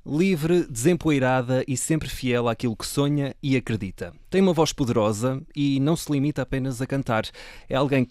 Livre, desempoeirada e sempre fiel àquilo que sonha e acredita. Tem uma voz poderosa e não se limita apenas a cantar. É alguém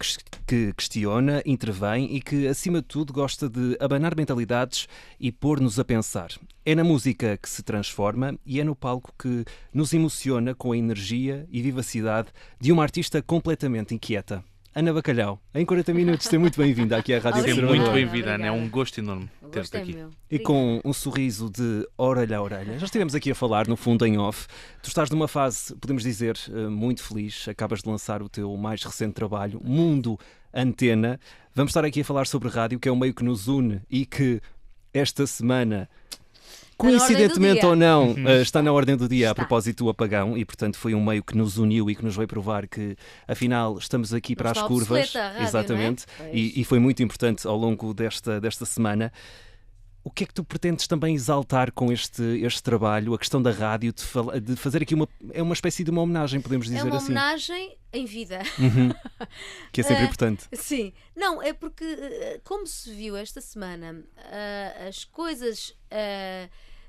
que questiona, intervém e que, acima de tudo, gosta de abanar mentalidades e pôr-nos a pensar. É na música que se transforma e é no palco que nos emociona com a energia e vivacidade de uma artista completamente inquieta. Ana Bacalhau, em 40 minutos, seja muito bem-vinda aqui à Rádio Seja Observador. muito bem-vinda, Ana. É um gosto enorme O ter-te gosto é aqui. meu. E com um sorriso de orelha a orelha. Já estivemos aqui a falar, no fundo, em off. Tu estás numa fase, podemos dizer, muito feliz. Acabas de lançar o teu mais recente trabalho, Mundo Antena. Vamos estar aqui a falar sobre rádio, que é um meio que nos une e que esta semana, coincidentemente ou não, está na ordem do dia a Está. propósito do apagão e, portanto, foi um meio que nos uniu e que nos veio provar que, afinal, estamos aqui para está as curvas. obsoleta a rádio, Exatamente. não é? E foi muito importante ao longo desta semana. O que é que tu pretendes também exaltar com este trabalho, a questão da rádio, de fazer aqui uma espécie de uma homenagem, podemos dizer É uma assim? homenagem em vida. Que é sempre importante. Sim. Não, é porque, como se viu esta semana, as coisas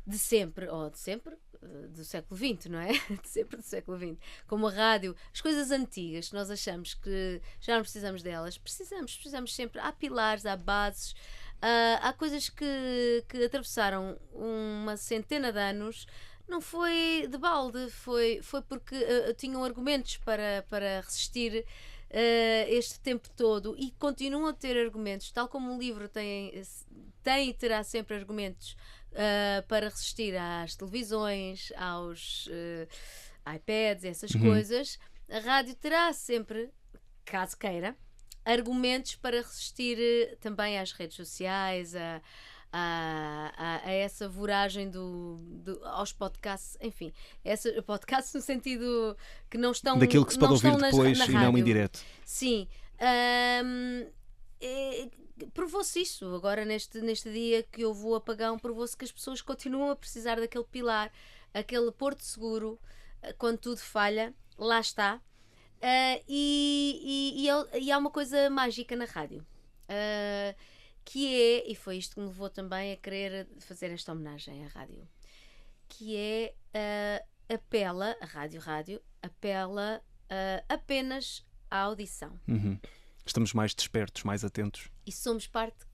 de sempre, do século XX, não é? De sempre do século XX, como a rádio, as coisas antigas, que nós achamos que já não precisamos delas, precisamos sempre. Há pilares, há bases, há coisas que atravessaram uma centena de anos. Não foi de balde, foi porque tinham argumentos para resistir este tempo todo e continuam a ter argumentos, tal como o livro tem e terá sempre argumentos para resistir às televisões, aos iPads, essas coisas. A rádio terá sempre, caso queira, argumentos para resistir também às redes sociais, a essa voragem aos podcasts, enfim, podcasts no sentido que não estão Daquilo que se pode ouvir depois na e não rádio. em direto. Sim. Provou-se isso agora neste dia que houve o apagão, provou-se que as pessoas continuam a precisar daquele pilar, aquele porto seguro, quando tudo falha, lá está. E há uma coisa mágica na rádio, que é, e foi isto que me levou também a querer fazer esta homenagem à rádio, que é a rádio apela apenas à audição. Estamos mais despertos, mais atentos. E somos parte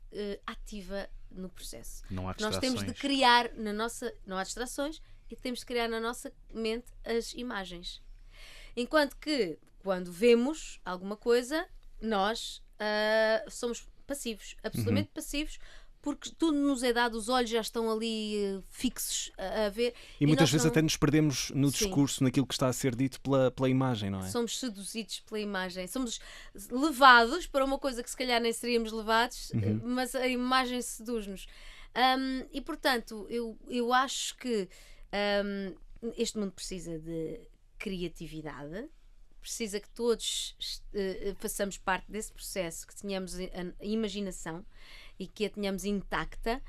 ativa no processo. Não há Nós distrações. temos de criar não há distrações, e temos de criar na nossa mente as imagens. Enquanto que, quando vemos alguma coisa, nós somos passivos, absolutamente passivos, porque tudo nos é dado, os olhos já estão ali fixos a ver. E muitas nós vezes não- até nos perdemos no Sim. discurso, naquilo que está a ser dito pela imagem, não é? Somos seduzidos pela imagem, somos levados para uma coisa que se calhar nem seríamos levados, mas a imagem seduz-nos. E portanto, eu acho que este mundo precisa de criatividade, precisa que todos façamos parte desse processo, que tenhamos a imaginação e que a tenhamos intacta.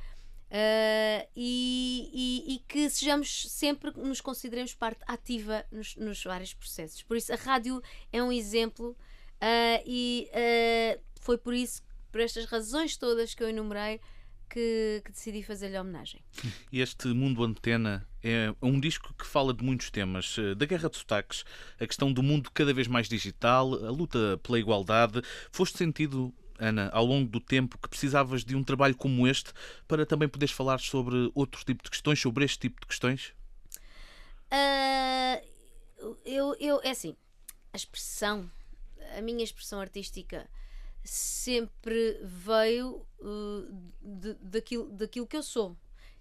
E que sejamos sempre, nos consideremos parte ativa nos vários processos. Por isso a rádio é um exemplo, e foi por estas razões todas que eu enumerei, que decidi fazer-lhe a homenagem. Este Mundo Antena é um disco que fala de muitos temas, da guerra de sotaques, a questão do mundo cada vez mais digital, a luta pela igualdade. Foste sentido, Ana, ao longo do tempo, que precisavas de um trabalho como este para também poderes falar sobre outro tipo de questões, sobre este tipo de questões? É assim, a minha expressão artística sempre veio daquilo que eu sou.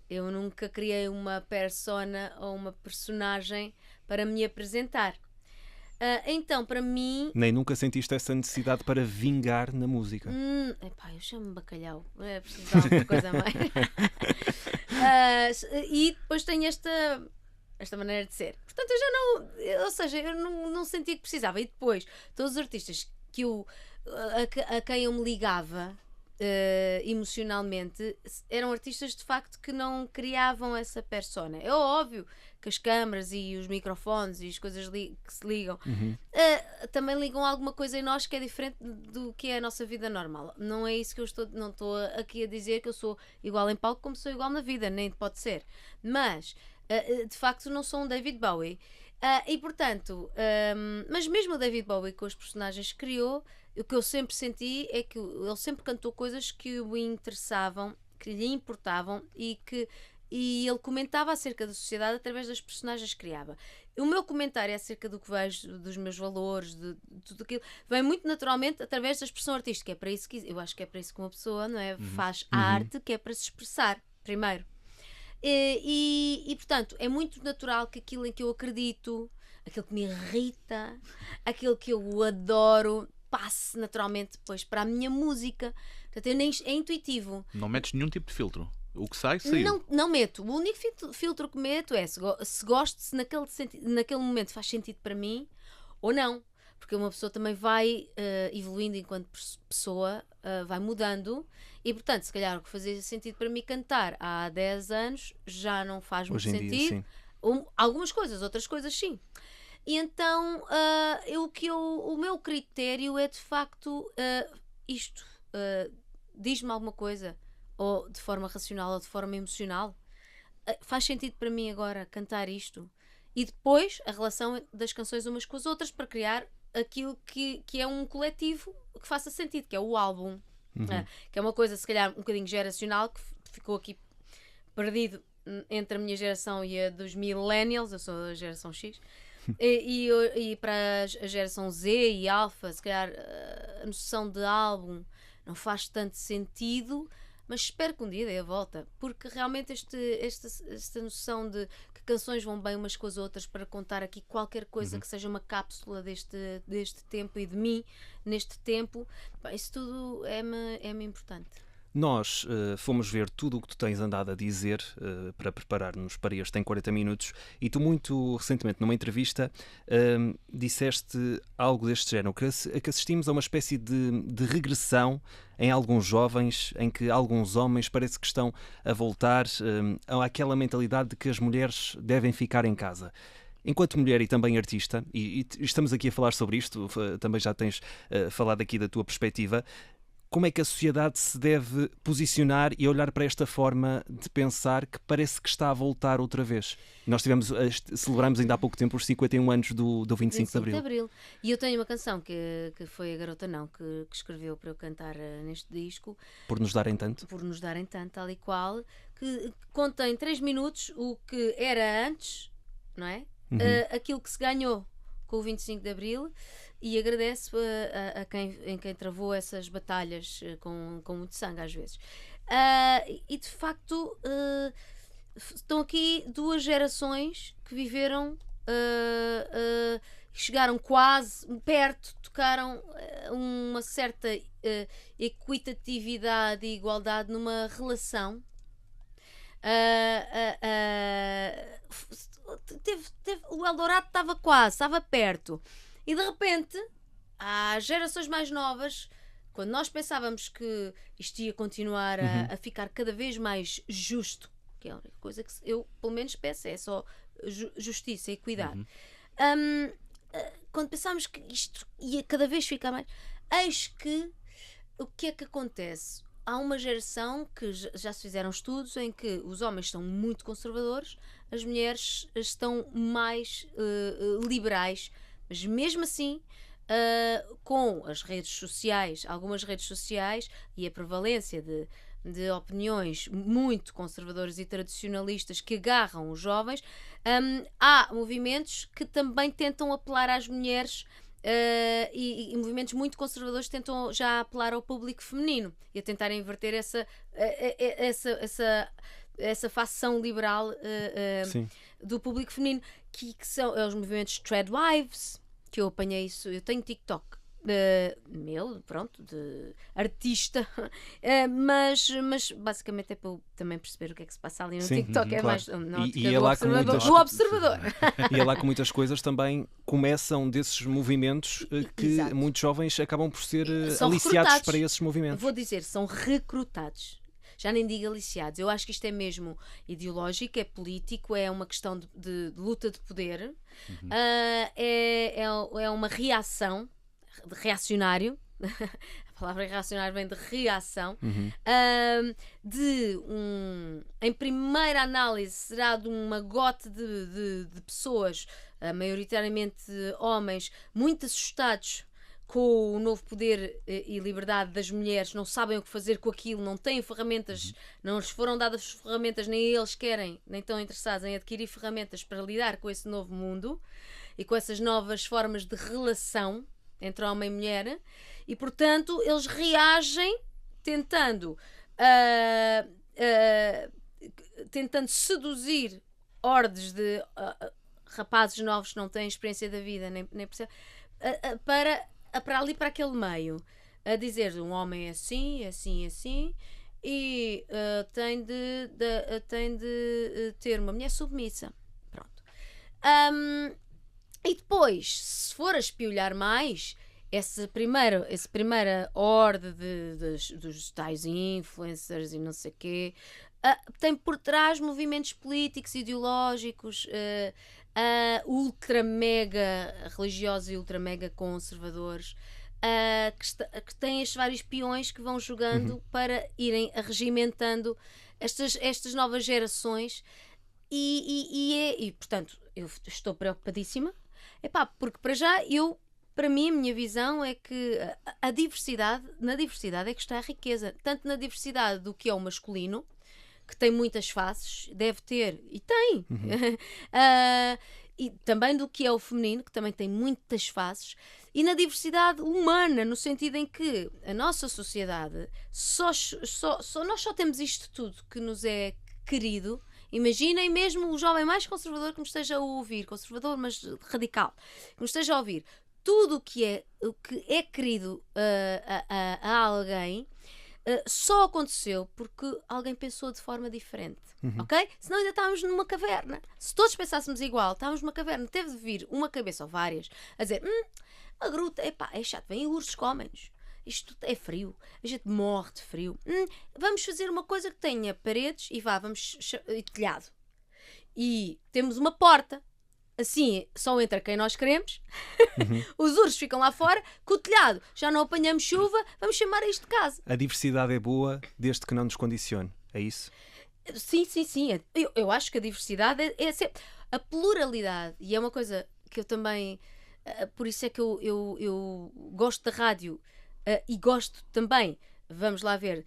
Eu nunca criei uma persona ou uma personagem para me apresentar. Então, para mim... Nem nunca sentiste essa necessidade para vingar na música. eu chamo-me Bacalhau. É preciso dar alguma coisa a mais. E depois tenho esta maneira de ser. Portanto, eu já não... Ou seja, eu não sentia que precisava. E depois, todos os artistas a quem eu me ligava emocionalmente eram artistas de facto que não criavam essa persona. É óbvio que as câmaras e os microfones e as coisas que se ligam também ligam alguma coisa em nós que é diferente do que é a nossa vida normal. Não é isso que não estou aqui a dizer que eu sou igual em palco como sou igual na vida, nem pode ser. Mas, de facto, não sou um David Bowie. E portanto, mas mesmo o David Bowie com os personagens que criou, o que eu sempre senti é que ele sempre cantou coisas que o interessavam, que lhe importavam e ele comentava acerca da sociedade através das personagens que criava. O meu comentário acerca do que vejo, dos meus valores, de tudo aquilo, vem muito naturalmente através da expressão artística. É para isso que eu acho que é para isso que uma pessoa, não é, faz arte, que é para se expressar, primeiro. E portanto, é muito natural que aquilo em que eu acredito, aquilo que me irrita, aquilo que eu adoro, passe naturalmente depois para a minha música. Portanto, é intuitivo. Não metes nenhum tipo de filtro. O que sai, saiu. Não meto. O único filtro que meto é se gosto, se naquele momento faz sentido para mim ou não. Porque uma pessoa também vai evoluindo enquanto pessoa, vai mudando. E, portanto, se calhar o que fazia sentido para mim cantar há 10 anos já não faz muito Hoje em dia, sentido. sim. Algumas coisas, outras coisas sim. E então, o meu critério é de facto isto. Diz-me alguma coisa, ou de forma racional ou de forma emocional. Faz sentido para mim agora cantar isto? E depois a relação das canções umas com as outras para criar aquilo que é um coletivo que faça sentido, que é o álbum. Que é uma coisa, se calhar, um bocadinho geracional, que ficou aqui perdido entre a minha geração e a dos millennials. Eu sou a geração X. E para a geração Z e Alpha, se calhar a noção de álbum não faz tanto sentido, mas espero que um dia dê a volta, porque realmente esta noção de que canções vão bem umas com as outras para contar aqui qualquer coisa que seja uma cápsula deste tempo e de mim neste tempo, isso tudo é-me importante. Nós fomos ver tudo o que tu tens andado a dizer para preparar-nos para este Em 40 Minutos, e tu muito recentemente numa entrevista disseste algo deste género, que assistimos a uma espécie de regressão em alguns jovens, em que alguns homens parece que estão a voltar àquela mentalidade de que as mulheres devem ficar em casa. Enquanto mulher e também artista, e estamos aqui a falar sobre isto, também já tens falado aqui da tua perspectiva, como é que a sociedade se deve posicionar e olhar para esta forma de pensar que parece que está a voltar outra vez? Nós celebramos ainda há pouco tempo os 51 anos do 25 de Abril. E eu tenho uma canção que foi a Garota Não que escreveu para eu cantar neste disco. Por nos darem tanto. Por nos darem tanto, tal e qual, que conta em 3 minutos o que era antes, não é? Aquilo que se ganhou com o 25 de Abril, e agradeço a quem travou essas batalhas com muito sangue às vezes. E de facto estão aqui 2 gerações que viveram, chegaram quase perto, tocaram uma certa equitatividade e igualdade numa relação. O Eldorado estava perto, e de repente às gerações mais novas, quando nós pensávamos que isto ia continuar a ficar cada vez mais justo, que é a única coisa que eu pelo menos peço, é só justiça e equidade, quando pensávamos que isto ia cada vez ficar mais, eis que o que é que acontece? Há uma geração que já se fizeram estudos em que os homens são muito conservadores, as mulheres estão mais liberais, mas mesmo assim, com as redes sociais, algumas redes sociais e a prevalência de opiniões muito conservadoras e tradicionalistas que agarram os jovens, há movimentos que também tentam apelar às mulheres. E movimentos muito conservadores tentam já apelar ao público feminino e a tentar inverter essa facção liberal do público feminino, que são os movimentos Treadwives, que eu apanhei isso, eu tenho TikTok de artista, mas basicamente é para eu também perceber o que é que se passa ali no TikTok. Claro. Mais do observador. E é lá que muitas coisas também começam desses movimentos que muitos jovens acabam por ser aliciados para esses movimentos. Vou dizer, são recrutados. já nem digo aliciados. Eu acho que isto é mesmo ideológico, é político, é uma questão de luta de poder, é uma reação, de reacionário. A palavra reacionário vem de reação, em primeira análise será de uma gota de pessoas, maioritariamente homens, muito assustados com o novo poder e liberdade das mulheres, não sabem o que fazer com aquilo, não têm ferramentas, não lhes foram dadas ferramentas, nem eles querem, nem estão interessados em adquirir ferramentas para lidar com esse novo mundo e com essas novas formas de relação entre homem e mulher, e portanto eles reagem tentando seduzir hordes de rapazes novos que não têm experiência da vida, nem percebem, para ali, para aquele meio, a dizer um homem é assim, assim, assim, e tem de ter uma mulher submissa. Pronto. E depois, se for a espiolhar mais, essa primeira horde dos tais influencers e não sei o quê, tem por trás movimentos políticos, ideológicos, ultra mega religiosos e ultra mega conservadores, que têm estes vários peões que vão jogando para irem arregimentando estas novas gerações, e portanto eu estou preocupadíssima, porque para mim, a minha visão é que na diversidade é que está a riqueza, tanto na diversidade do que é o masculino, que tem muitas faces, deve ter, e tem, e também do que é o feminino, que também tem muitas faces, e na diversidade humana, no sentido em que a nossa sociedade, nós só temos isto tudo que nos é querido. Imaginem mesmo o jovem mais conservador que me esteja a ouvir, conservador mas radical, que me esteja a ouvir, tudo o que é querido a alguém, só aconteceu porque alguém pensou de forma diferente, ok? Senão ainda estávamos numa caverna. Se todos pensássemos igual, estávamos numa caverna. Teve de vir uma cabeça ou várias a dizer, a gruta, é chato, vem ursos, comem-nos. Isto é frio, a gente morre de frio. Vamos fazer uma coisa que tenha paredes e e telhado. E temos uma porta. Assim, só entra quem nós queremos. Os ursos ficam lá fora. Com o telhado, já não apanhamos chuva. Vamos chamar isto de casa. A diversidade é boa desde que não nos condicione, é isso? Sim. Eu acho que a diversidade é sempre... A pluralidade, e é uma coisa que eu também... por isso é que eu gosto da rádio, e gosto também, vamos lá ver,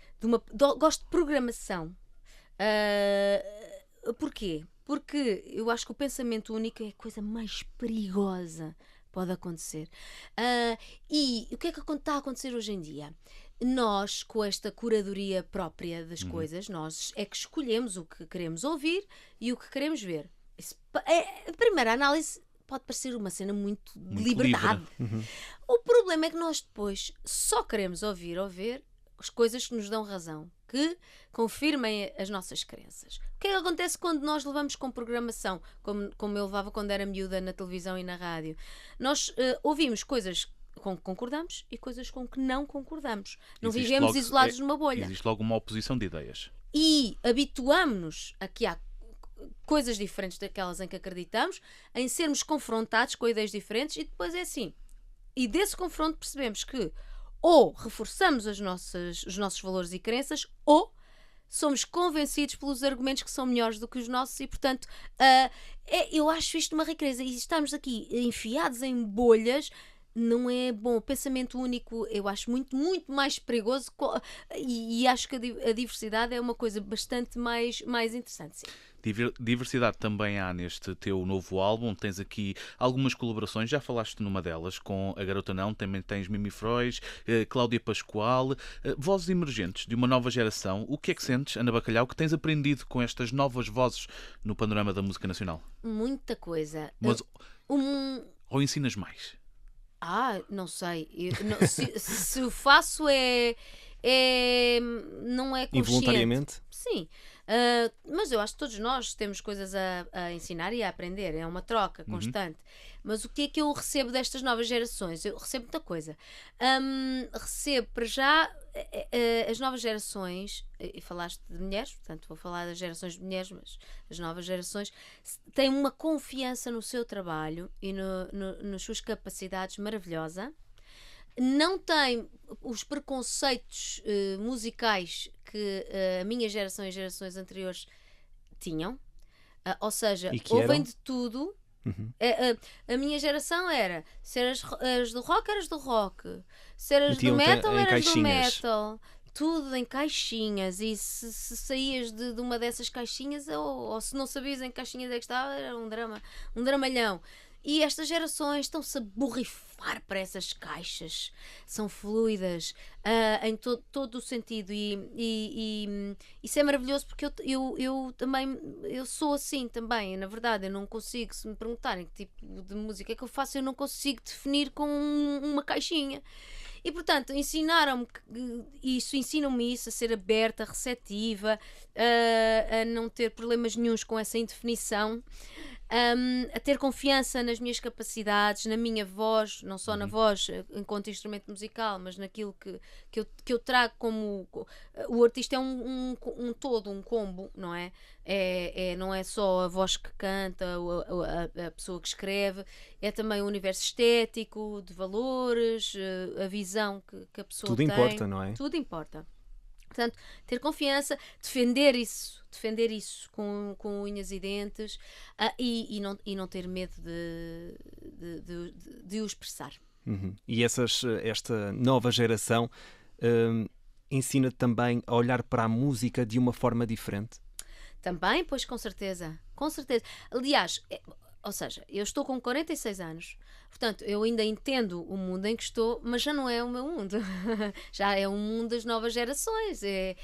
gosto de programação. Porquê? Porque eu acho que o pensamento único é a coisa mais perigosa que pode acontecer. E o que é que está a acontecer hoje em dia? Nós, com esta curadoria própria das coisas, nós é que escolhemos o que queremos ouvir e o que queremos ver. A primeira análise pode parecer uma cena muito de liberdade. O problema é que nós depois só queremos ouvir as coisas que nos dão razão, que confirmem as nossas crenças. O que é que acontece quando nós levamos com programação, como eu levava quando era miúda na televisão e na rádio? Nós ouvimos coisas com que concordamos e coisas com que não concordamos. Não vivemos isolados numa bolha. Existe logo uma oposição de ideias. E habituamos a que há coisas diferentes daquelas em que acreditamos, em sermos confrontados com ideias diferentes, e depois é assim. E desse confronto percebemos que ou reforçamos os nossos valores e crenças, ou somos convencidos pelos argumentos que são melhores do que os nossos, e portanto eu acho isto uma riqueza, e estamos aqui enfiados em bolhas. Não é bom. O pensamento único eu acho muito, muito mais perigoso, e acho que a diversidade é uma coisa bastante mais interessante, sim. Diversidade também há neste teu novo álbum. Tens aqui algumas colaborações, já falaste numa delas com a Garota Não, também tens Mimi Frois, Cláudia Pascoal, vozes emergentes de uma nova geração. O que é que sentes, Ana Bacalhau, que tens aprendido com estas novas vozes no panorama da música nacional? Muita coisa. Mas, ou ensinas mais? Não sei. Se o faço não é consciente. Involuntariamente? Sim. Mas eu acho que todos nós temos coisas a ensinar e a aprender. É uma troca constante. Mas o que é que eu recebo destas novas gerações? Eu recebo muita coisa. Recebo, para já, as novas gerações, e falaste de mulheres, portanto vou falar das gerações de mulheres, mas as novas gerações têm uma confiança no seu trabalho e nas suas capacidades maravilhosa. Não têm os preconceitos musicais que a minha geração e as gerações anteriores tinham. Ou seja, ouvem de tudo. Uhum. A minha geração era, se eras do rock, eras do rock, se eras do Metiam-te metal, em eras do caixinhas. metal, tudo em caixinhas. E se saías de uma dessas caixinhas, ou se não sabias em que caixinhas é que estava, era um drama, um dramalhão. E estas gerações estão-se a borrifar para essas caixas, são fluidas em todo o sentido, e isso é maravilhoso, porque eu também eu sou assim também. Na verdade, eu não consigo, se me perguntarem que tipo de música é que eu faço, eu não consigo definir com uma caixinha. E portanto, ensinaram-me ensinam-me isso, a ser aberta, receptiva, a não ter problemas nenhuns com essa indefinição. A ter confiança nas minhas capacidades, na minha voz, não só na voz enquanto instrumento musical, mas naquilo que eu trago como... O artista é um todo, um combo, não é? Não é só a voz que canta, a pessoa que escreve, é também o universo estético, de valores, a visão que a pessoa Tudo tem. importa, não é? Tudo importa. Portanto, ter confiança, defender isso com unhas e dentes, e não ter medo de o expressar. Uhum. E esta nova geração ensina-te também a olhar para a música de uma forma diferente? Também, pois, com certeza. Com certeza. Aliás, ou seja, eu estou com 46 anos, portanto, eu ainda entendo o mundo em que estou, mas já não é o meu mundo. Já é o mundo das novas gerações. E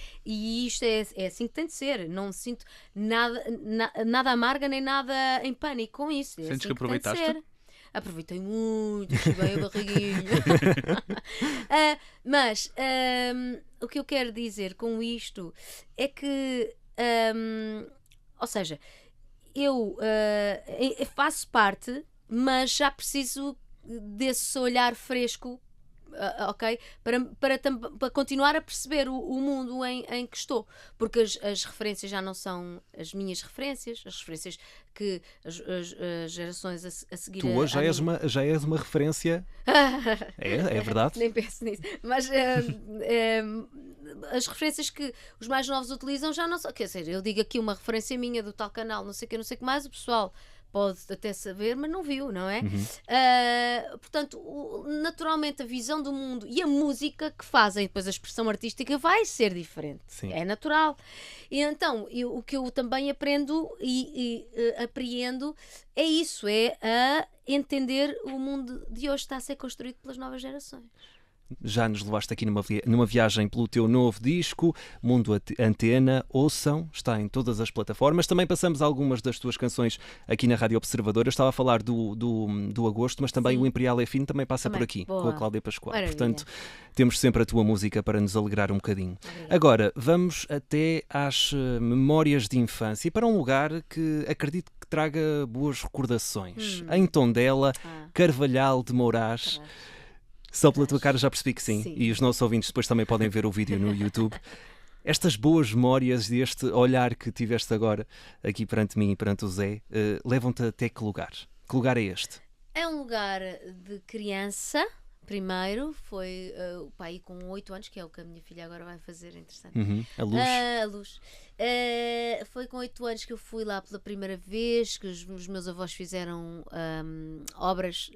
isto é assim que tem de ser. Não me sinto nada amarga nem nada em pânico com isso. É Sentes assim que aproveitaste? tem de ser. Aproveitei muito, enchi bem a barriguinha. Mas o que eu quero dizer com isto é que, ou seja, eu faço parte, mas já preciso desse olhar fresco, ok? Para continuar a perceber o mundo em que estou, porque as referências já não são as minhas referências, as referências que as gerações a seguir. Tu hoje já és uma referência. É verdade? Nem penso nisso. Mas as referências que os mais novos utilizam já não são. Quer dizer, eu digo aqui uma referência minha do tal canal, não sei o que mais, o pessoal pode até saber, mas não viu, não é? Uhum. Portanto, naturalmente a visão do mundo e a música que fazem, depois a expressão artística vai ser diferente. Sim. É natural. E então, o que eu também aprendo e apreendo é isso, é a entender o mundo de hoje está a ser construído pelas novas gerações. Já nos levaste aqui numa viagem pelo teu novo disco, Mundo Antena. Ouçam, está em todas as plataformas. Também passamos algumas das tuas canções aqui na Rádio Observadora. Eu estava a falar do Agosto, mas também Sim. o Imperial é Fino também passa Também. por aqui, Boa. com a Cláudia Pascoal. Maravilha. Portanto, temos sempre a tua música para nos alegrar um bocadinho. Obrigada. Agora, vamos até às memórias de infância e para um lugar que acredito que traga boas recordações. Em Tondela, Carvalhal de Moraes. Caralho. Só pela tua cara já percebi que sim. Sim. E os nossos ouvintes depois também podem ver o vídeo no YouTube. Estas boas memórias deste olhar que tiveste agora aqui perante mim e perante o Zé, levam-te até que lugar? Que lugar é este? É um lugar de criança. Primeiro foi o pai com 8 anos, que é o que a minha filha agora vai fazer, interessante. Uhum. A luz. A luz. Foi com 8 anos que eu fui lá pela primeira vez, que os meus avós fizeram obras,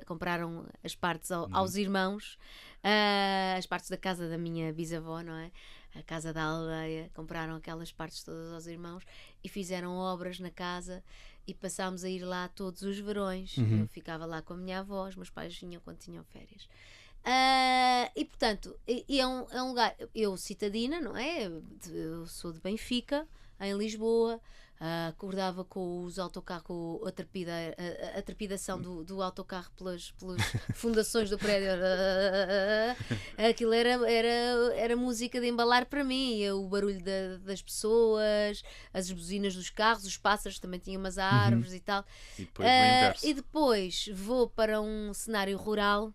compraram as partes aos irmãos, as partes da casa da minha bisavó, não é? A casa da aldeia, compraram aquelas partes todas aos irmãos e fizeram obras na casa e passámos a ir lá todos os verões. Uhum. Eu ficava lá com a minha avó, os meus pais vinham quando tinham férias. E portanto, é um lugar, eu citadina, não é? Eu sou de Benfica, em Lisboa, acordava com os autocarros, a trepidação do autocarro pelas fundações do prédio. Aquilo era música de embalar para mim, o barulho das pessoas, as buzinas dos carros, os pássaros, também tinha umas árvores e tal. E depois o inverso. E depois vou para um cenário rural.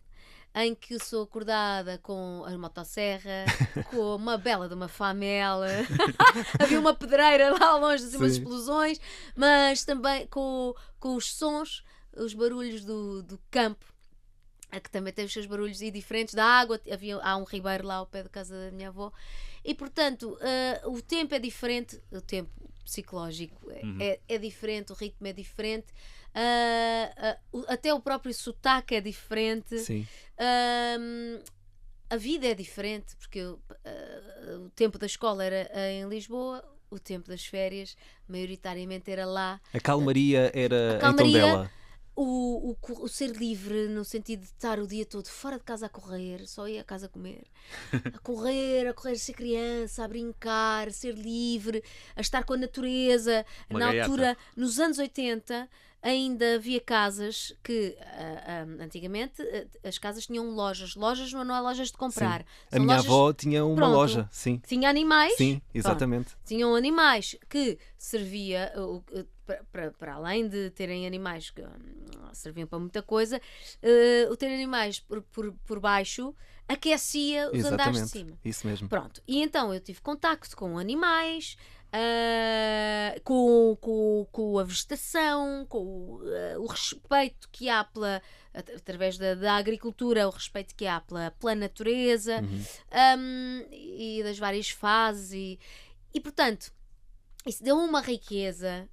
em que sou acordada com a motosserra, com uma bela de uma famela, havia uma pedreira lá longe, assim, umas Sim. explosões, mas também com os sons, os barulhos do campo, que também tem os seus barulhos e diferentes da água. Há um ribeiro lá ao pé da casa da minha avó, e portanto o tempo é diferente, o tempo psicológico é diferente, o ritmo é diferente, até o próprio sotaque é diferente. Sim. A vida é diferente, porque o tempo da escola era em Lisboa, o tempo das férias maioritariamente era lá. A calmaria era A em calmaria, Tondela. o ser livre, no sentido de estar o dia todo fora de casa a correr, só ia a casa a comer, a correr, ser criança, a brincar, a ser livre, a estar com a natureza. Uma Na gaiata. altura, nos anos 80, ainda havia casas que, antigamente, as casas tinham lojas. Lojas não é lojas de comprar. Sim. A São minha lojas avó tinha uma pronto, loja, sim. que tinha animais. Sim, Pronto. exatamente. Tinham animais que servia, para além de terem animais que serviam para muita coisa, o ter animais por baixo aquecia os andares de Exatamente. cima. Isso mesmo. Pronto, e então eu tive contacto com animais, com a vegetação, com o respeito que há através da agricultura, o respeito que há pela natureza, e das várias fases, e portanto, isso deu-me uma riqueza,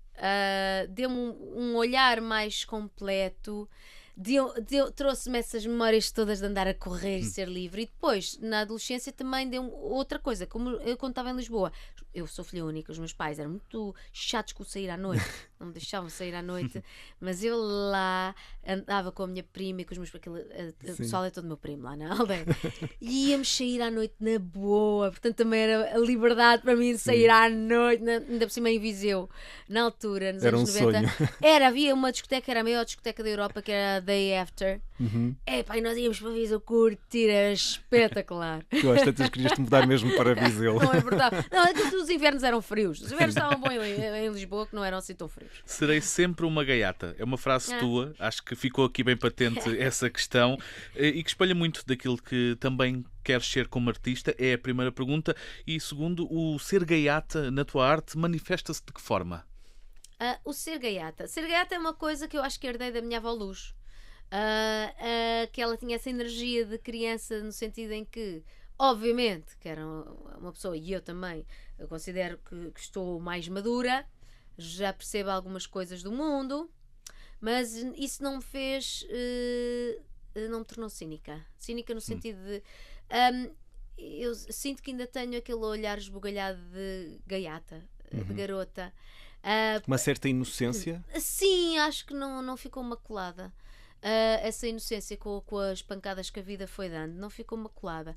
deu-me um olhar mais completo, trouxe-me essas memórias todas de andar a correr e ser livre. E depois, na adolescência, também deu outra coisa. Como eu, quando estava em Lisboa, eu sou filha única, os meus pais eram muito chatos com o sair à noite, não me deixavam sair à noite, mas eu lá andava com a minha prima e com os meus. O pessoal é todo meu primo lá na aldeia, e íamos sair à noite na boa, portanto também era a liberdade para mim de sair à noite, ainda por cima em Viseu, na altura, nos Era anos um 90. sonho. Havia uma discoteca, era a maior discoteca da Europa, que era a Day After. E nós íamos para Viseu curtir, era espetacular. Tu às tantas querias-te mudar mesmo para Viseu. Não é verdade. Não, é que os invernos eram frios. Os invernos estavam bons em Lisboa, que não eram assim tão frios. Serei sempre uma gaiata. É uma frase tua, acho que ficou aqui bem patente essa questão, e que espalha muito daquilo que também queres ser como artista. É a primeira pergunta. E segundo, o ser gaiata na tua arte manifesta-se de que forma? O ser gaiata. Ser gaiata é uma coisa que eu acho que herdei da minha avó Luz. Que ela tinha essa energia de criança, no sentido em que, obviamente, que era uma pessoa, e eu também, eu considero que estou mais madura, já percebo algumas coisas do mundo, mas isso não me fez, não me tornou cínica. Cínica no sentido de, eu sinto que ainda tenho aquele olhar esbugalhado de gaiata, de garota. Uma certa inocência. Sim, acho que não ficou maculada. Essa inocência com as pancadas que a vida foi dando não ficou maculada.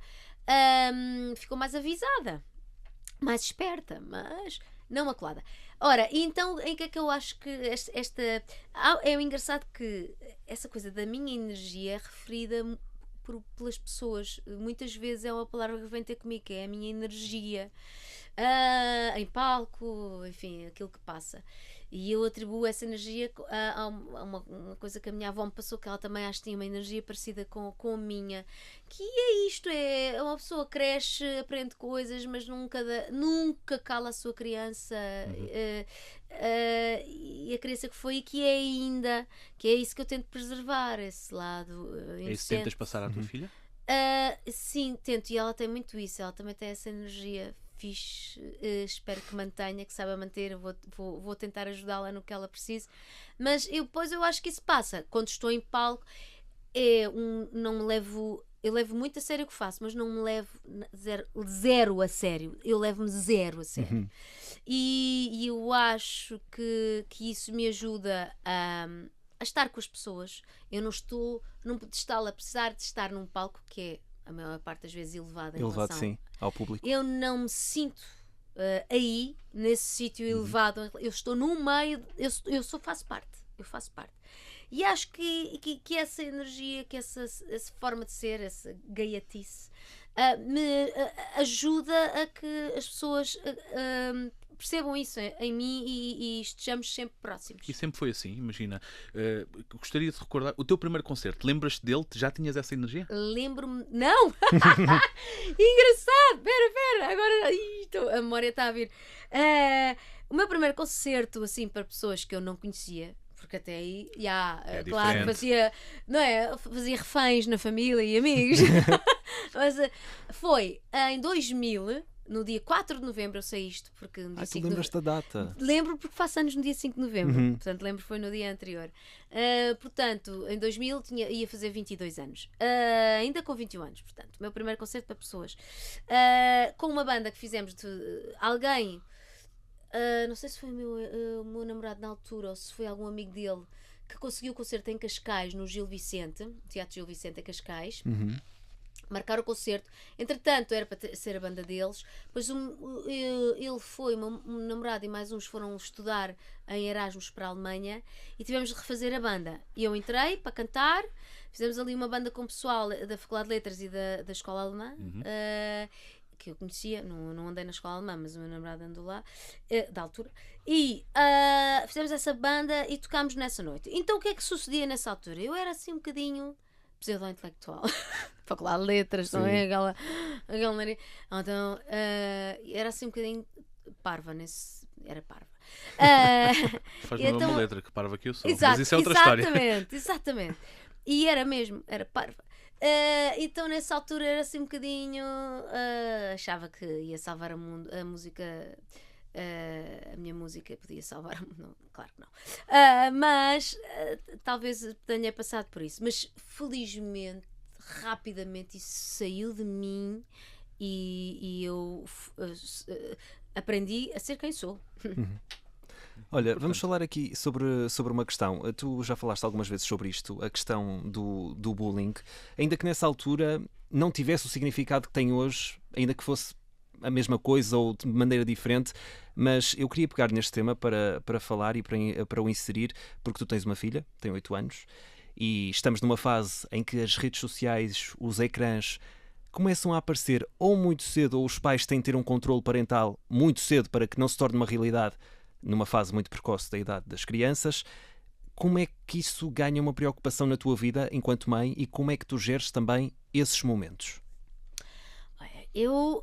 Ficou mais avisada, mais esperta, mas não maculada. Ora, então em que é que eu acho que é engraçado que essa coisa da minha energia é referida pelas pessoas. Muitas vezes é uma palavra que vem ter comigo, que é a minha energia, em palco, enfim, aquilo que passa. E eu atribuo essa energia a uma coisa que a minha avó me passou, que ela também acho que tinha uma energia parecida com a minha, que é isto, é uma pessoa cresce, aprende coisas, mas nunca cala a sua criança, e a criança que foi e que é ainda, que é isso que eu tento preservar, esse lado É isso que tentas passar à tua filha? sim, tento, e ela tem muito isso, ela também tem essa energia fixe, espero que mantenha, que saiba manter. Vou tentar ajudá-la no que ela precise, mas depois eu acho que isso passa quando estou em palco. Não me levo, eu levo muito a sério o que faço, mas não me levo zero a sério, eu levo-me zero a sério. E eu acho que isso me ajuda a estar com as pessoas. Eu não estou num pedestal, apesar de estar num palco que é a maior parte das vezes elevado em relação, sim, ao público. eu não me sinto aí, nesse sítio elevado. Eu estou no meio, eu faço parte. E acho que essa energia, que essa forma de ser, essa gaiatice, ajuda a que as pessoas percebam isso em mim e estejamos sempre próximos. E sempre foi assim, imagina. Gostaria de recordar o teu primeiro concerto. Lembras-te dele? Já tinhas essa energia? Lembro-me. Não! Engraçado! Pera, agora a memória está a vir. O meu primeiro concerto, assim, para pessoas que eu não conhecia, porque até aí, claro, fazia reféns na família e amigos. Mas foi em 2000. No dia 4 de novembro eu sei isto, porque no dia 5 tu lembras-te da data? Lembro porque faço anos no dia 5 de novembro, portanto lembro que foi no dia anterior. Portanto, em 2000 ia fazer 22 anos, ainda com 21 anos, portanto, o meu primeiro concerto para pessoas, com uma banda que fizemos de alguém, não sei se foi o meu namorado na altura ou se foi algum amigo dele que conseguiu o concerto em Cascais, no Gil Vicente, Teatro Gil Vicente em Cascais. Marcar o concerto, entretanto era para ser a banda deles, depois ele foi, um namorado e mais uns foram estudar em Erasmus para a Alemanha e tivemos de refazer a banda, e eu entrei para cantar, fizemos ali uma banda com o pessoal da Faculdade de Letras e da Escola Alemã, que eu conhecia, não andei na Escola Alemã, mas o meu namorado andou lá, da altura, e fizemos essa banda e tocámos nessa noite. Então o que é que sucedia nessa altura? Eu era assim um bocadinho pseudo-intelectual, Faculdade de Letras, não é? Aquela então, era assim um bocadinho parva era parva. Faz-me então, uma letra, que parva que eu sou. Exato, mas isso é outra história. Exatamente. E era mesmo, era parva. Então nessa altura era assim um bocadinho, achava que ia salvar a música. A minha música podia salvar, não, claro que não, mas talvez tenha passado por isso, mas felizmente rapidamente isso saiu de mim e eu aprendi a ser quem sou. Olha, vamos falar aqui sobre uma questão. Tu já falaste algumas vezes sobre isto, a questão do bullying, ainda que nessa altura não tivesse o significado que tem hoje, ainda que fosse a mesma coisa ou de maneira diferente, mas eu queria pegar neste tema para falar e para o inserir, porque tu tens uma filha, tem 8 anos, e estamos numa fase em que as redes sociais, os ecrãs, começam a aparecer ou muito cedo, ou os pais têm de ter um controle parental muito cedo para que não se torne uma realidade numa fase muito precoce da idade das crianças. Como é que isso ganha uma preocupação na tua vida enquanto mãe e como é que tu geres também esses momentos? Eu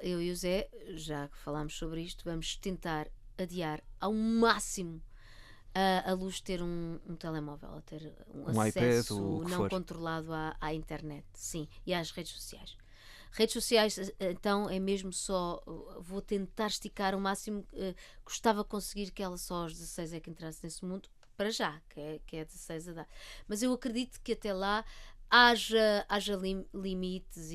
e o Zé, já que falámos sobre isto, vamos tentar adiar ao máximo a Luz ter um telemóvel, a ter um acesso iPad, ou o que não for. controlado à internet, sim, e às redes sociais. Redes sociais, então, é mesmo só, vou tentar esticar o máximo, gostava de conseguir que ela só aos 16 é que entrasse nesse mundo, para já, que é 16 a idade. Mas eu acredito que até lá haja limites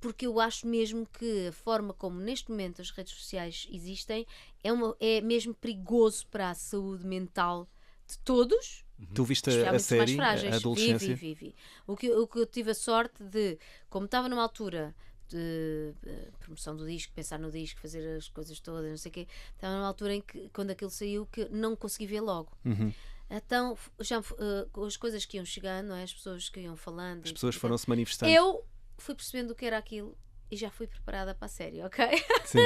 porque eu acho mesmo que a forma como neste momento as redes sociais existem é mesmo perigoso para a saúde mental de todos. Tu viste a série, a adolescência? Vi. O que eu tive a sorte de, como estava numa altura de promoção do disco, pensar no disco, fazer as coisas todas, não sei o quê, estava numa altura em que, quando aquilo saiu, que não consegui ver logo. Então, já as coisas que iam chegando, não é? As pessoas que iam falando, as pessoas foram-se manifestando. Eu fui percebendo o que era aquilo e já fui preparada para a série, ok? Sim.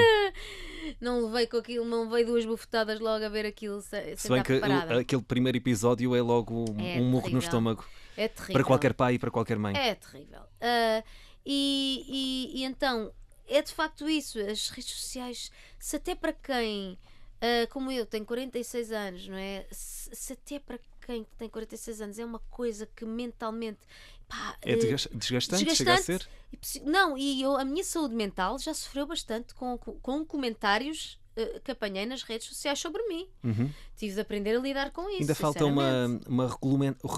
Não levei com aquilo, não levei 2 bufetadas logo a ver aquilo sem Se bem estar que preparada. aquele primeiro episódio é logo um murro terrível. no estômago. É terrível. Para qualquer pai e para qualquer mãe. É terrível. E então, é de facto isso. As redes sociais, se até para quem, como eu, tenho 46 anos, não é? Se até para quem tem 46 anos é uma coisa que mentalmente... é desgastante, chega a ser? Não, e a minha saúde mental já sofreu bastante com comentários que apanhei nas redes sociais sobre mim. Tive de aprender a lidar com isso. Ainda falta uma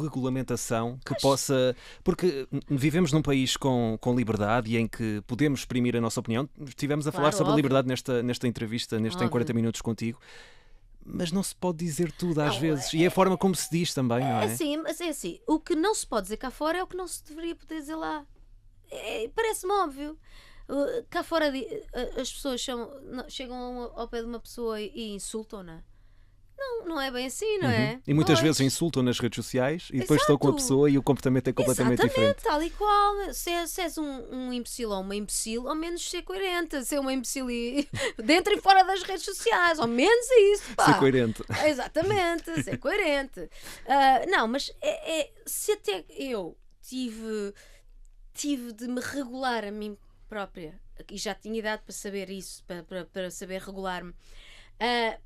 regulamentação que possa... Porque vivemos num país com liberdade e em que podemos exprimir a nossa opinião. Estivemos a falar sobre a liberdade nesta entrevista, em 40 minutos contigo. Mas não se pode dizer tudo às vezes. E é a forma como se diz também, não é? Sim, mas é assim. O que não se pode dizer cá fora é o que não se deveria poder dizer lá. Parece-me óbvio. Cá fora as pessoas chegam ao pé de uma pessoa e insultam-na. não é bem assim, não é? E muitas Pois. vezes insultam nas redes sociais e depois estão com a Exato. pessoa e o comportamento é completamente diferente. Tal e qual. Se és um imbecil ou uma imbecil, ao menos ser coerente. Ser uma imbecil dentro e fora das redes sociais. Ao menos é isso, pá. Ser coerente. Exatamente, ser coerente. Não, mas se até eu tive de me regular a mim própria, e já tinha idade para saber isso, para saber regular-me,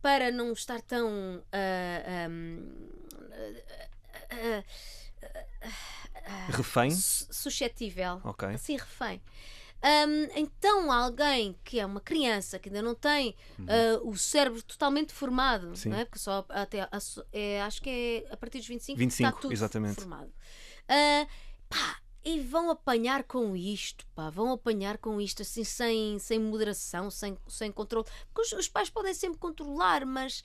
para não estar tão Refém? suscetível, Ok. assim, refém. Então alguém que é uma criança que ainda não tem o cérebro totalmente formado, Sim. não é? Porque só até acho que é a partir dos 25 que 25, está tudo exatamente. formado. Pá, e vão apanhar com isto, pá, vão apanhar com isto assim sem moderação, sem controle. Porque os pais podem sempre controlar, mas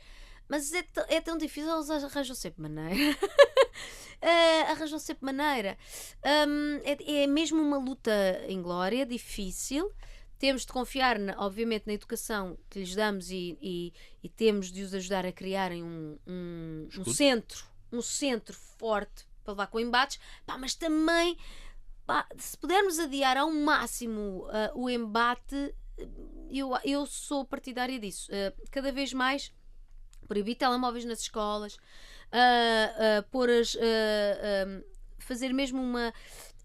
é tão difícil, eles arranjam sempre maneira. Arranjam sempre maneira. É mesmo uma luta inglória, difícil. Temos de confiar, obviamente, na educação que lhes damos e temos de os ajudar a criarem um centro forte para levar com embates. Pá, mas também, pá, se pudermos adiar ao máximo o embate, eu sou partidária disso. Cada vez mais proibir telemóveis nas escolas, fazer mesmo uma.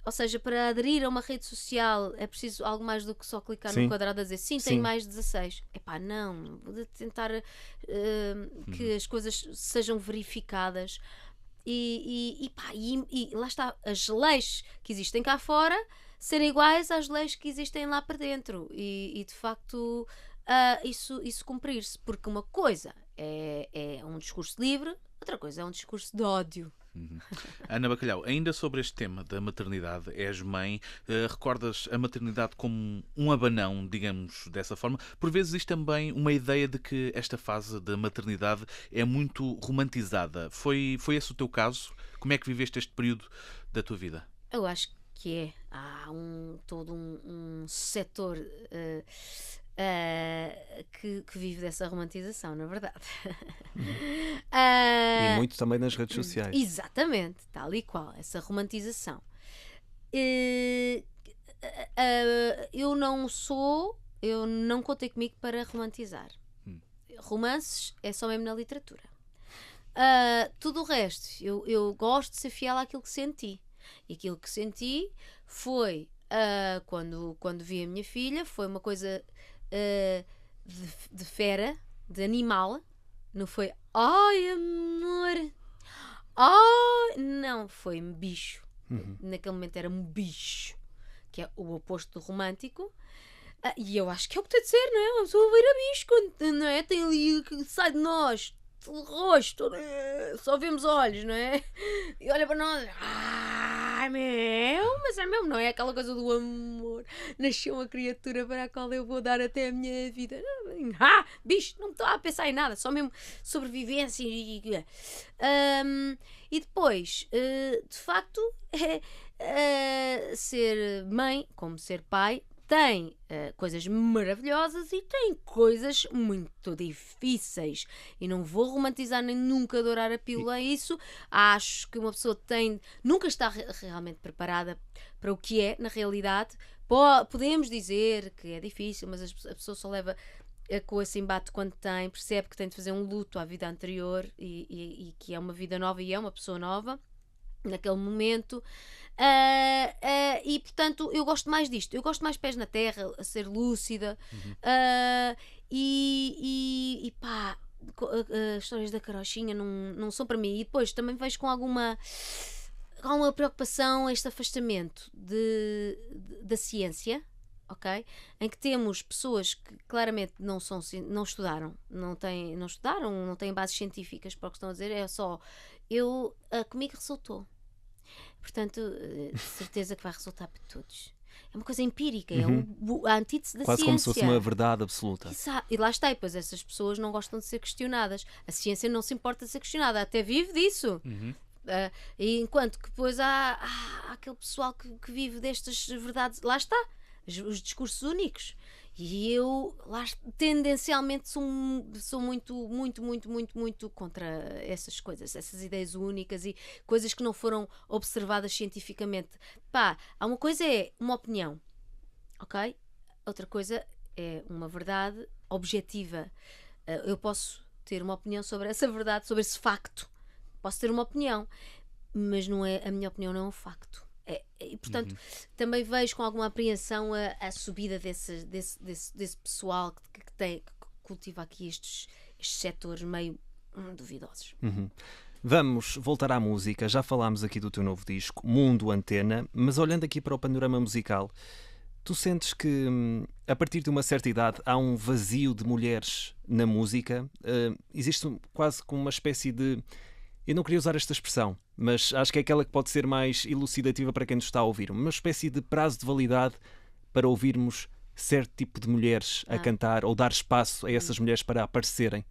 Ou seja, para aderir a uma rede social é preciso algo mais do que só clicar Sim. no quadrado a dizer sim, Sim. tenho mais 16. Epá, não. Vou tentar que as coisas sejam verificadas e lá está, as leis que existem cá fora serem iguais às leis que existem lá para dentro e de facto isso cumprir-se, porque uma coisa é um discurso livre, outra coisa é um discurso de ódio. Ana Bacalhau, ainda sobre este tema da maternidade, és mãe, recordas a maternidade como um abanão, digamos dessa forma? Por vezes existe também uma ideia de que esta fase da maternidade é muito romantizada. Foi esse o teu caso? Como é que viveste este período da tua vida? Eu acho que há todo um setor que vive dessa romantização, na verdade. E muito também nas redes sociais. Exatamente, tal e qual, essa romantização. Eu não contei comigo para romantizar. Romances é só mesmo na literatura. Tudo o resto, eu gosto de ser fiel àquilo que senti. E aquilo que senti foi, quando vi a minha filha, foi uma coisa de fera, de animal. Não foi, ai amor, ai, não, foi bicho. Naquele momento era um bicho, que é o oposto do romântico. E eu acho que é o que tem de ser, não é? Uma pessoa vira bicho, quando, não é? Tem ali que sai de nós, o rosto, só vemos olhos, não é? E olha para nós, ai meu, mas é mesmo, não é aquela coisa do amor. Nasceu uma criatura para a qual eu vou dar até a minha vida. Bicho, não estou a pensar em nada, só mesmo sobrevivência. E depois, de facto, ser mãe, como ser pai, tem coisas maravilhosas e tem coisas muito difíceis. E não vou romantizar nem nunca dourar a pílula a isso. Acho que uma pessoa nunca está realmente preparada para o que é, na realidade. Podemos dizer que é difícil, mas a pessoa só leva com esse embate quando percebe que tem de fazer um luto à vida anterior e que é uma vida nova e é uma pessoa nova naquele momento. E portanto eu gosto mais disto, eu gosto mais pés na terra, a ser lúcida. E pá, as histórias da carochinha não são para mim. E depois também vejo com alguma preocupação este afastamento da ciência, ok? Em que temos pessoas que claramente não estudaram, não têm bases científicas para o que estão a dizer, é só comigo resultou. Portanto, de certeza que vai resultar para todos. É uma coisa empírica, é a antítese da Quase ciência. como se fosse uma verdade absoluta. E lá está, e depois essas pessoas não gostam de ser questionadas. A ciência não se importa de ser questionada, até vive disso. E enquanto que depois há aquele pessoal que vive destas verdades, lá está, os discursos únicos. E eu tendencialmente sou muito contra essas coisas, essas ideias únicas e coisas que não foram observadas cientificamente. Pá, há uma coisa é uma opinião, ok? Outra coisa é uma verdade objetiva. Eu posso ter uma opinião sobre essa verdade, sobre esse facto. Posso ter uma opinião, mas não é, a minha opinião não é um facto. E portanto, também vejo com alguma apreensão a subida desse pessoal que cultiva aqui estes setores meio duvidosos. Vamos voltar à música. Já falámos aqui do teu novo disco, Mundo Antena, mas olhando aqui para o panorama musical, tu sentes que a partir de uma certa idade há um vazio de mulheres na música? Existe quase como uma espécie de... Eu não queria usar esta expressão, mas acho que é aquela que pode ser mais elucidativa para quem nos está a ouvir. Uma espécie de prazo de validade para ouvirmos certo tipo de mulheres a cantar ou dar espaço a essas mulheres para aparecerem.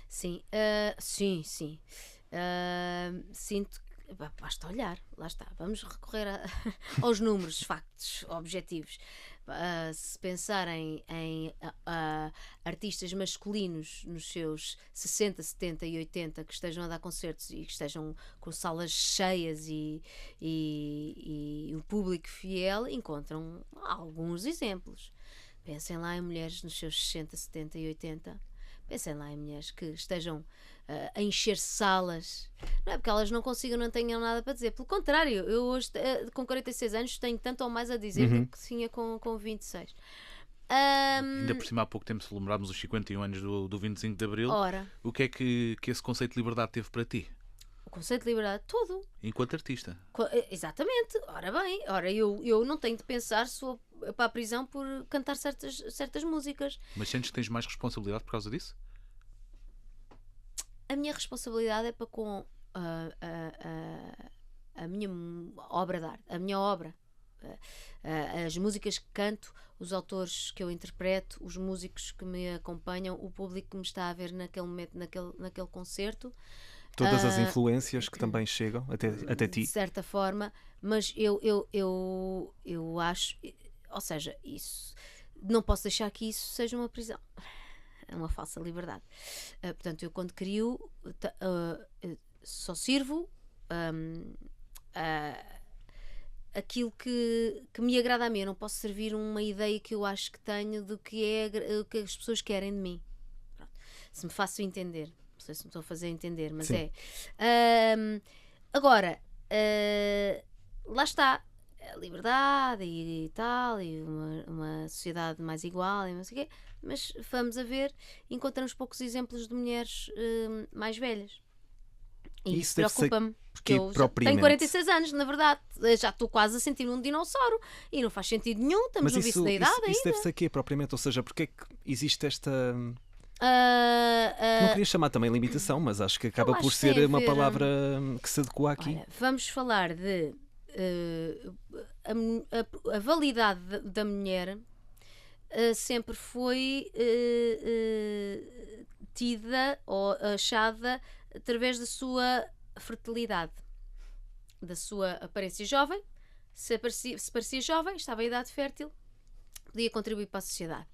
Sim, sim. Sinto que basta olhar, lá está. Vamos recorrer aos números, factos, objetivos. Se pensarem em artistas masculinos nos seus 60, 70 e 80 que estejam a dar concertos e que estejam com salas cheias e um público fiel, encontram alguns exemplos. Pensem lá em mulheres nos seus 60, 70 e 80. Pensem lá em mulheres que estejam a encher salas. Não é porque elas não consigam, não tenham nada para dizer. Pelo contrário, eu hoje, com 46 anos, tenho tanto ou mais a dizer do que tinha com 26. Ainda por cima, há pouco tempo celebramos os 51 anos do 25 de Abril. Ora, O que é que esse conceito de liberdade teve para ti? o conceito de liberdade, tudo. Enquanto artista. Exatamente. Ora bem, eu não tenho de pensar se vou para a prisão por cantar certas músicas. Mas sentes que tens mais responsabilidade por causa disso? A minha responsabilidade é para com a minha obra de arte, a minha obra. As músicas que canto, os autores que eu interpreto, os músicos que me acompanham, o público que me está a ver naquele momento, naquele concerto. Todas as influências que também chegam até ti. De certa forma, mas eu acho, ou seja, isso não posso deixar que isso seja uma prisão. É uma falsa liberdade. Portanto, eu quando crio só sirvo aquilo que me agrada a mim. Eu não posso servir uma ideia que eu acho que tenho do que é o que as pessoas querem de mim. Pronto. Se me faço entender. Não sei se me estou a fazer entender, mas Sim. agora, lá está a liberdade e tal, e uma sociedade mais igual e não sei o quê, mas vamos a ver, encontramos poucos exemplos de mulheres mais velhas. E isso deve ser preocupa-me, porque eu já propriamente. tenho 46 anos, na verdade, já estou quase a sentir um dinossauro e não faz sentido nenhum, estamos Mas no vício da idade ainda. isso deve ser quê, propriamente? Ou seja, porque é que existe esta... Não queria chamar também limitação, mas acho que acaba acho por que ser tem a uma ver, palavra que se adequa aqui. Olha, vamos falar de a validade da mulher sempre foi tida ou achada através da sua fertilidade, da sua aparência jovem. Se parecia jovem, estava em idade fértil, podia contribuir para a sociedade.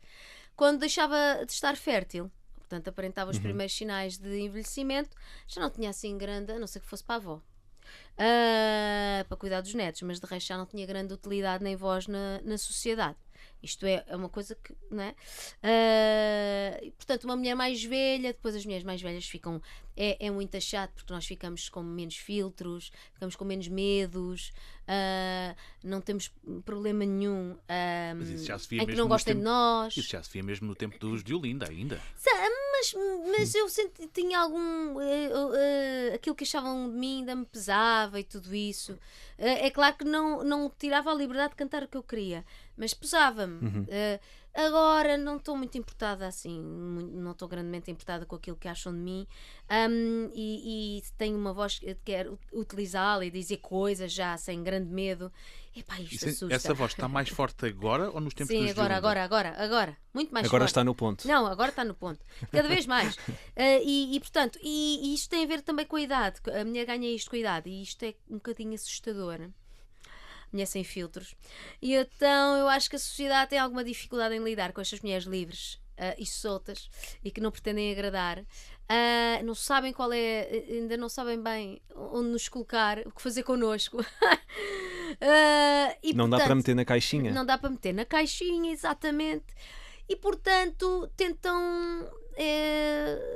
Quando deixava de estar fértil, portanto aparentava os primeiros sinais de envelhecimento, já não tinha assim grande, a não ser que fosse para a avó, para cuidar dos netos, mas de resto já não tinha grande utilidade nem voz na sociedade. Isto é uma coisa que, não é? Portanto, uma mulher mais velha, depois as mulheres mais velhas ficam, é muito chato porque nós ficamos com menos filtros, ficamos com menos medos, não temos problema nenhum Mas isso já se via em que mesmo não gostem de nós. Isso já se via mesmo no tempo dos de Olinda ainda. Mas eu tinha algum. Aquilo que achavam de mim ainda me pesava e tudo isso. É claro que não tirava a liberdade de cantar o que eu queria, mas pesava-me. Agora não estou muito importada assim, não estou grandemente importada com aquilo que acham de mim, e tenho uma voz que quero utilizá-la e dizer coisas já sem grande medo. Epá, isto assusta. Essa voz está mais forte agora ou nos tempos Sim, dos de Olinda? agora, muito mais Agora forte. está no ponto. Não, agora está no ponto. Cada vez mais. Portanto, isto tem a ver também com a idade. A mulher ganha isto com a idade e isto é um bocadinho assustador. mulher sem filtros. E então eu acho que a sociedade tem alguma dificuldade em lidar com estas mulheres livres e soltas e que não pretendem agradar. Não sabem qual é, ainda não sabem bem onde nos colocar, o que fazer connosco. E, Não dá portanto, para meter na caixinha. não dá para meter na caixinha, exatamente. E portanto tentam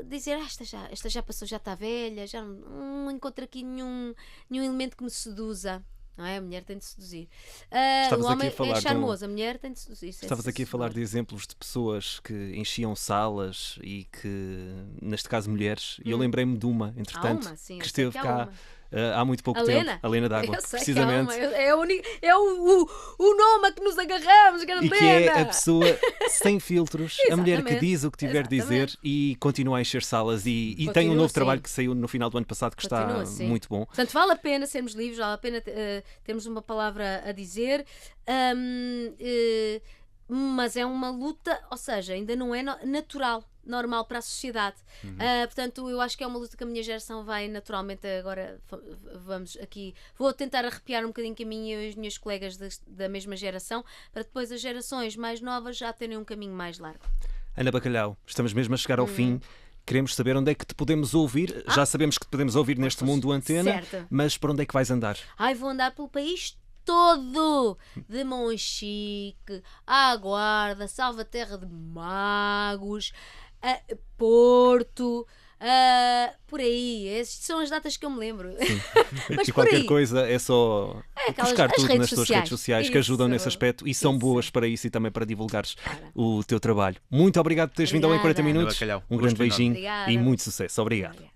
dizer: esta já passou, já está velha, já não encontro aqui nenhum elemento que me seduza. Não é? A mulher tem de seduzir. Estavas O aqui homem a falar é charmoso, a mulher tem de seduzir. Estavas aqui a falar de exemplos de pessoas que enchiam salas e que, neste caso, mulheres. E eu lembrei-me de uma, entretanto, sim, que eu sei esteve que há cá há muito pouco A tempo. Lena? A Lena D'Água, Eu sei precisamente. que há uma. É o nome a que nos agarramos, grande E que é Lena. a pessoa sem filtros, a mulher que Exatamente. diz o que tiver de dizer Exatamente. e continua a encher salas. E tem um Continua novo assim. trabalho que saiu no final do ano passado que Continua está assim. muito bom. Portanto, vale a pena sermos livres, vale a pena termos uma palavra a dizer, mas é uma luta, ou seja, ainda não é natural, normal para a sociedade. Portanto, eu acho que é uma luta que a minha geração vai naturalmente agora. Vamos aqui, vou tentar arrepiar um bocadinho caminho eu e as minhas colegas da mesma geração, para depois as gerações mais novas já terem um caminho mais largo. Ana Bacalhau, estamos mesmo a chegar ao fim. Queremos saber onde é que te podemos ouvir. Já sabemos que te podemos ouvir neste mundo Antena, certo. mas por onde é que vais andar? Vou andar pelo país todo, de Monchique à Guarda, Salvaterra de Magos, Porto, por aí. Essas são as datas que eu me lembro. Mas E por qualquer aí. coisa é só buscar as tudo redes nas tuas sociais. redes sociais que Isso, ajudam nesse aspecto e são isso. boas para isso e também para divulgares Ora. o teu trabalho. Muito obrigado por teres vindo ao Em 40 Obrigada. Minutos. Ana Bacalhau, Um grande gosto enorme. beijinho Obrigada. e muito sucesso. Obrigado. Obrigada.